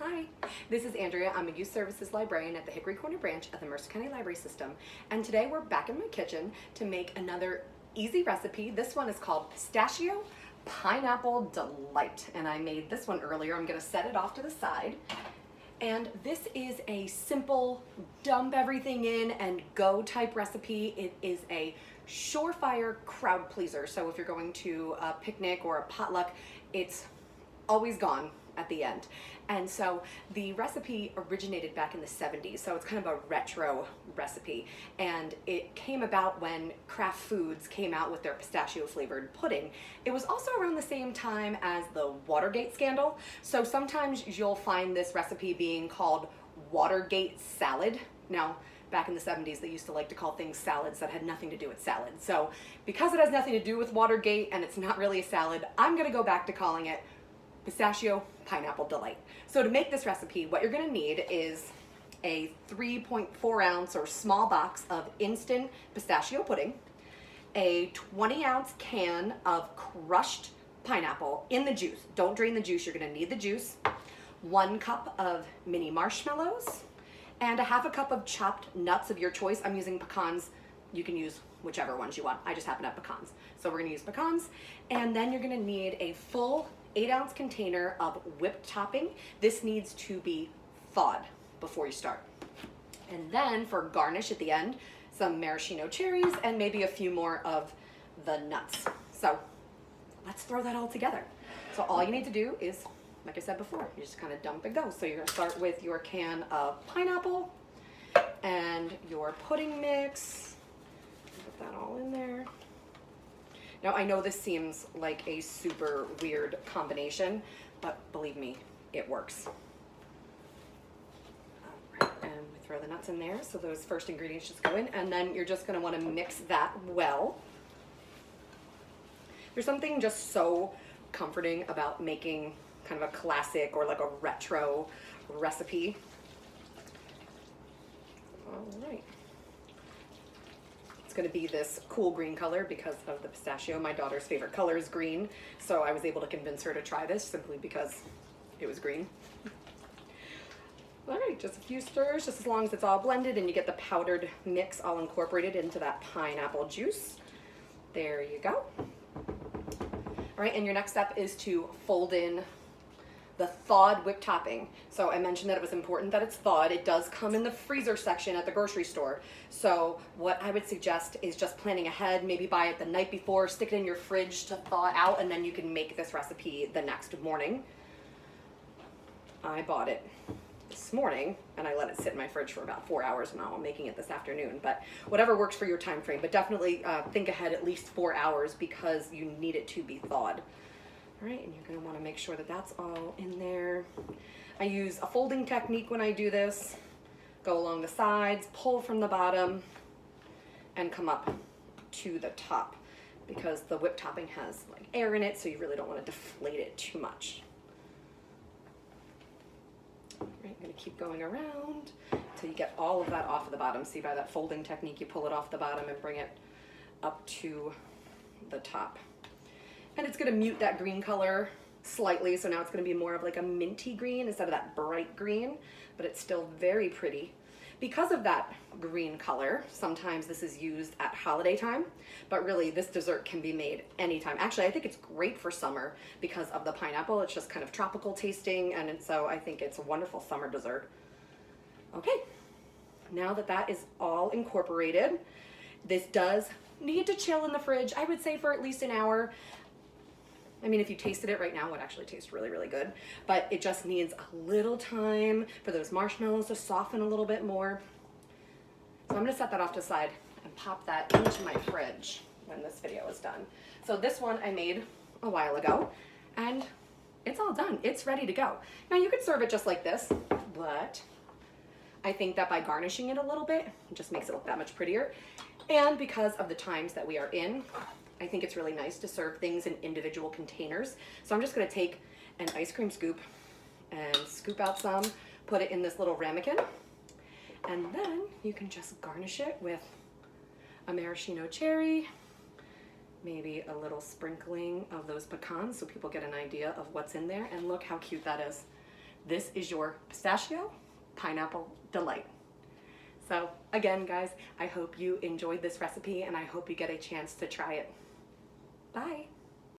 Hi, this is Andrea. I'm a Youth Services Librarian at the Hickory Corner branch of the Mercer County Library System. And today we're back in my kitchen to make another easy recipe. This one is called Pistachio Pineapple Delight. And I made this one earlier. I'm gonna set it off to the side. And this is a simple dump everything in and go type recipe. It is a surefire crowd pleaser. So if you're going to a picnic or a potluck, it's always gone at the end. And so the recipe originated back in the 70s, so it's kind of a retro recipe, and it came about when Kraft Foods came out with their pistachio flavored pudding. It was also around the same time as the Watergate scandal, so sometimes you'll find this recipe being called Watergate salad. Now, back in the 70s, they used to like to call things salads that had nothing to do with salad. So because it has nothing to do with Watergate and it's not really a salad, I'm gonna go back to calling it Pistachio Pineapple Delight. So to make this recipe, what you're gonna need is a 3.4 ounce or small box of instant pistachio pudding, a 20-ounce can of crushed pineapple in the juice. Don't drain the juice, you're gonna need the juice, 1 cup of mini marshmallows, and a half a cup of chopped nuts of your choice. I'm using pecans. You can use whichever ones you want. I just happen to have pecans. So we're gonna use pecans. And then you're gonna need a full 8-ounce container of whipped topping. This needs to be thawed before you start. And then for garnish at the end, some maraschino cherries and maybe a few more of the nuts. So let's throw that all together. So all you need to do is, like I said before, you just kind of dump and go. So you're gonna start with your can of pineapple and your pudding mix. Put that all in there. Now, I know this seems like a super weird combination, but believe me, it works. All right, and we throw the nuts in there, so those first ingredients just go in, and then you're just gonna wanna mix that well. There's something just so comforting about making kind of a classic or like a retro recipe. All right. Going to be this cool green color because of the pistachio. My daughter's favorite color is green, so I was able to convince her to try this simply because it was green. All right, just a few stirs, just as long as it's all blended and you get the powdered mix all incorporated into that pineapple juice. There you go. All right, and your next step is to fold in the thawed whipped topping. So I mentioned that it was important that it's thawed. It does come in the freezer section at the grocery store. So what I would suggest is just planning ahead, maybe buy it the night before, stick it in your fridge to thaw out, and then you can make this recipe the next morning. I bought it this morning and I let it sit in my fridge for about 4 hours. Now I'm making it this afternoon, but whatever works for your time frame, but definitely think ahead at least 4 hours because you need it to be thawed. All right, and you're gonna wanna make sure that that's all in there. I use a folding technique when I do this. Go along the sides, pull from the bottom, and come up to the top because the whipped topping has like air in it, so you really don't wanna deflate it too much. All right, I'm gonna keep going around until you get all of that off of the bottom. See, by that folding technique, you pull it off the bottom and bring it up to the top. And it's gonna mute that green color slightly, so now it's gonna be more of like a minty green instead of that bright green, but it's still very pretty. Because of that green color, sometimes this is used at holiday time, but really this dessert can be made anytime. Actually, I think it's great for summer because of the pineapple. It's just kind of tropical tasting, and so I think it's a wonderful summer dessert. Okay, now that that is all incorporated, this does need to chill in the fridge, I would say for at least an hour. I mean, if you tasted it right now, it would actually taste really, really good, but it just needs a little time for those marshmallows to soften a little bit more. So I'm gonna set that off to the side and pop that into my fridge when this video is done. So this one I made a while ago, and it's all done. It's ready to go. Now you could serve it just like this, but I think that by garnishing it a little bit, it just makes it look that much prettier. And because of the times that we are in, I think it's really nice to serve things in individual containers. So I'm just gonna take an ice cream scoop and scoop out some, put it in this little ramekin, and then you can just garnish it with a maraschino cherry, maybe a little sprinkling of those pecans so people get an idea of what's in there. And look how cute that is. this is your pistachio pineapple delight. So again, guys, I hope you enjoyed this recipe and I hope you get a chance to try it. Bye.